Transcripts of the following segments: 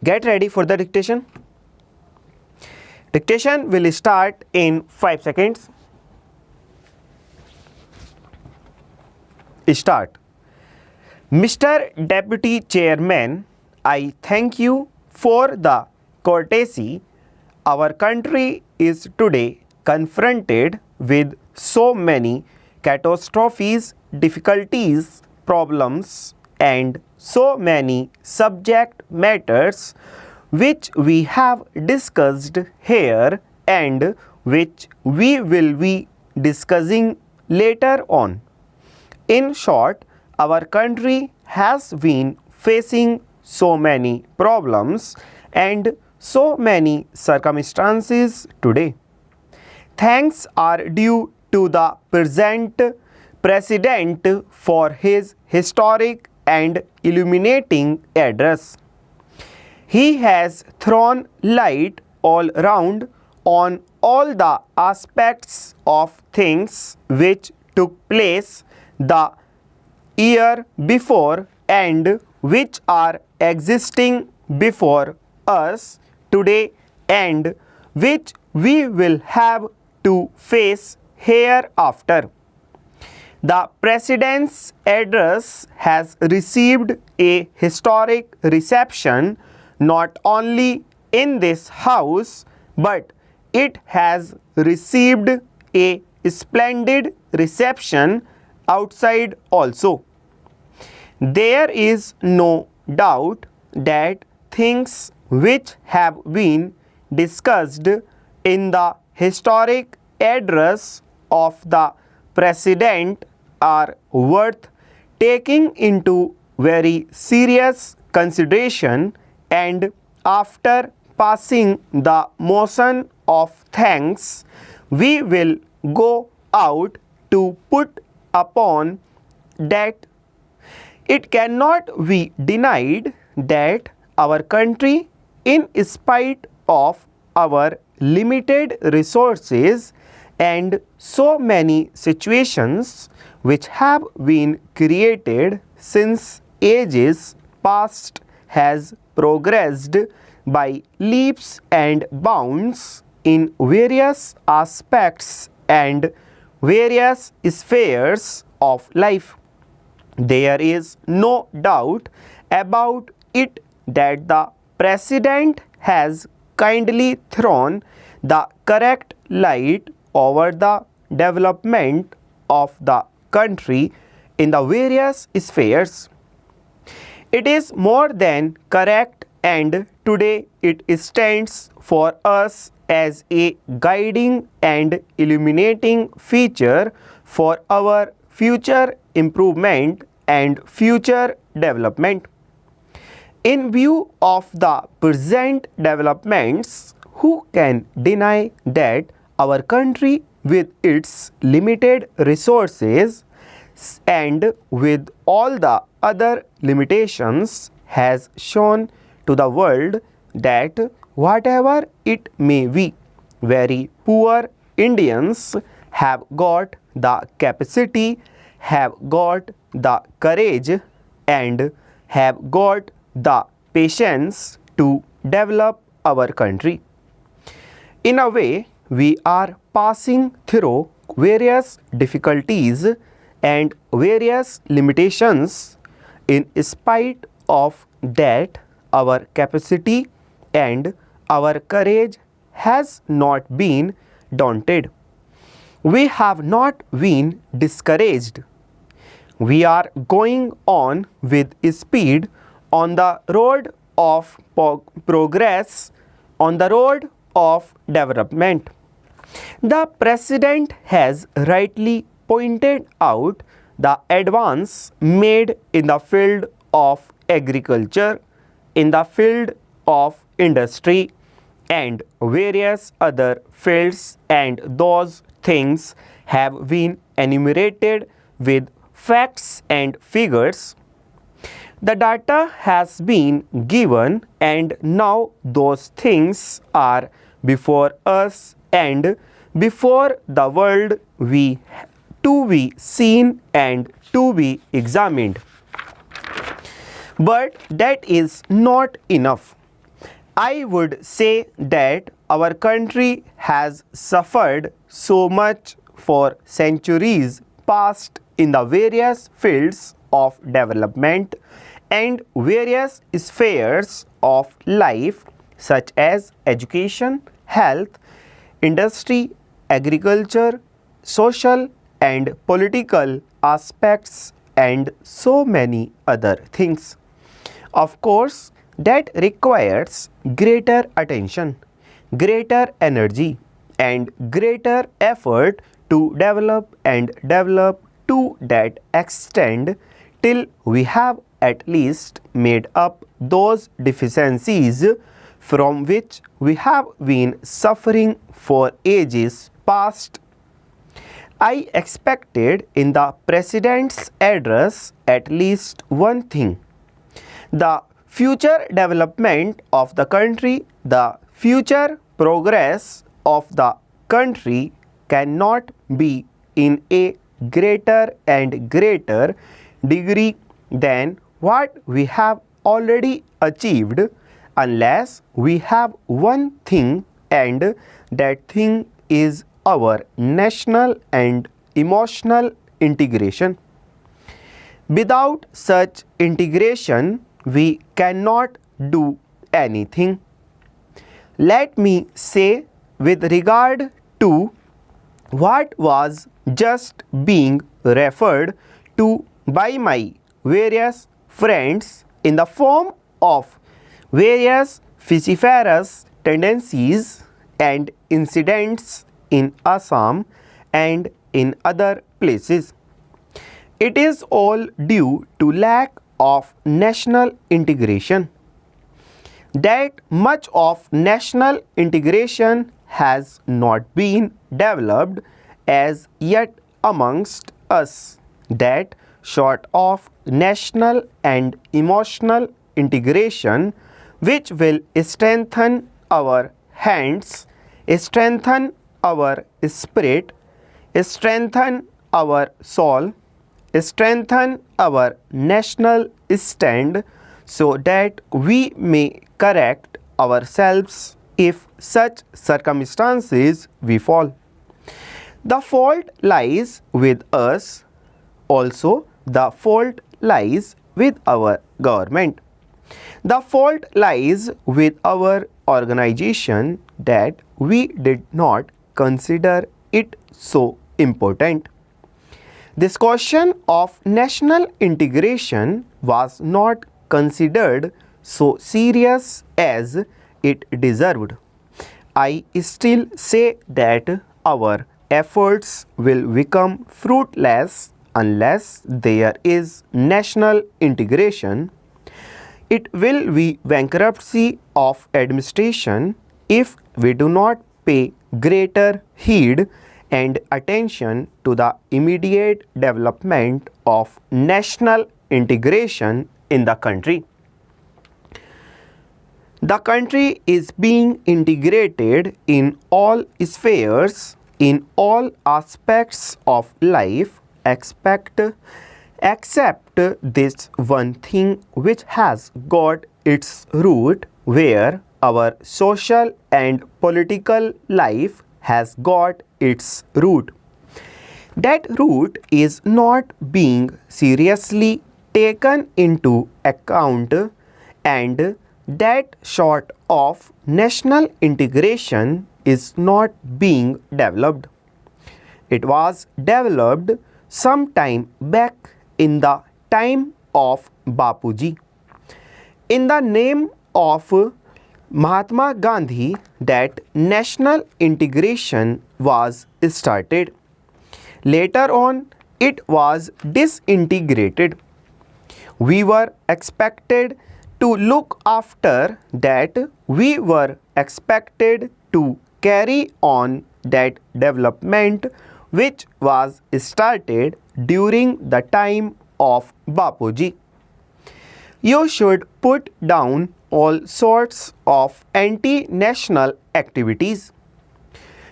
Get ready for the dictation. Dictation will start in 5 seconds. Start. Mr. Deputy Chairman, I thank you for the courtesy. Our country is today confronted with so many catastrophes, difficulties, problems, and so many subject matters which we have discussed here and which we will be discussing later on. In short, our country has been facing so many problems and so many circumstances today. Thanks are due to the present President for his historic and illuminating address. He has thrown light all round on all the aspects of things which took place the year before and which are existing before us today and which we will have to face hereafter. The President's address has received a historic reception not only in this house, but it has received a splendid reception outside also. There is no doubt that things which have been discussed in the historic address of the President are worth taking into very serious consideration, and after passing the motion of thanks, we will go out to put upon that it cannot be denied that our country, in spite of our limited resources and so many situations which have been created since ages past, has progressed by leaps and bounds in various aspects and various spheres of life. There is no doubt about it that the President has kindly thrown the correct light over the development of the country in the various spheres. It is more than correct, and today it stands for us as a guiding and illuminating feature for our future improvement and future development. In view of the present developments, who can deny that our country, with its limited resources and with all the other limitations, has shown to the world that whatever it may be, very poor Indians have got the capacity, have got the courage, and have got the patience to develop our country. In a way, we are passing through various difficulties and various limitations. In spite of that, our capacity and our courage has not been daunted. We have not been discouraged. We are going on with speed on the road of progress, on the road of development. The President has rightly pointed out the advance made in the field of agriculture, in the field of industry, and various other fields, and those things have been enumerated with facts and figures. The data has been given, and now those things are before us and before the world to be seen and to be examined. But that is not enough. I would say that our country has suffered so much for centuries past in the various fields of development and various spheres of life such as education, health, industry, agriculture, social and political aspects and so many other things. Of course, that requires greater attention, greater energy and greater effort to develop and develop to that extent till we have at least made up those deficiencies from which we have been suffering for ages past. I expected in the President's address at least one thing: the future development of the country, the future progress of the country cannot be in a greater and greater degree than what we have already achieved unless we have one thing, and that thing is our national and emotional integration. Without such integration, we cannot do anything. Let me say with regard to what was just being referred to by my various friends in the form of various vociferous tendencies and incidents in Assam and in other places. It is all due to lack of national integration. That much of national integration has not been developed as yet amongst us. That sort of national and emotional integration which will strengthen our hands, strengthen our spirit, strengthen our soul, strengthen our national stand, so that we may correct ourselves if such circumstances we fall. The fault lies with us. Also, the fault lies with our government. The fault lies with our organization that we did not consider it so important. This question of national integration was not considered so serious as it deserved. I still say that our efforts will become fruitless unless there is national integration. It will be bankruptcy of administration if we do not pay greater heed and attention to the immediate development of national integration in the country. The country is being integrated in all spheres, in all aspects of life, except this one thing which has got its root where our social and political life has got its root. That root is not being seriously taken into account, and that sort of national integration is not being developed. It was developed some time back in the time of Bapuji. In the name of Mahatma Gandhi, that national integration was started. Later on, it was disintegrated. We were expected to look after that. We were expected to carry on that development which was started during the time of Bapuji. You should put down all sorts of anti-national activities.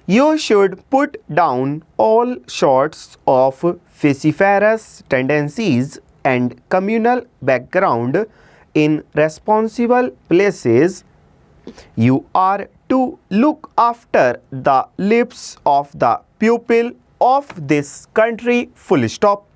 You should put down all sorts of vociferous tendencies and communal background in responsible places You are to look after the lives of the people of this country, full stop.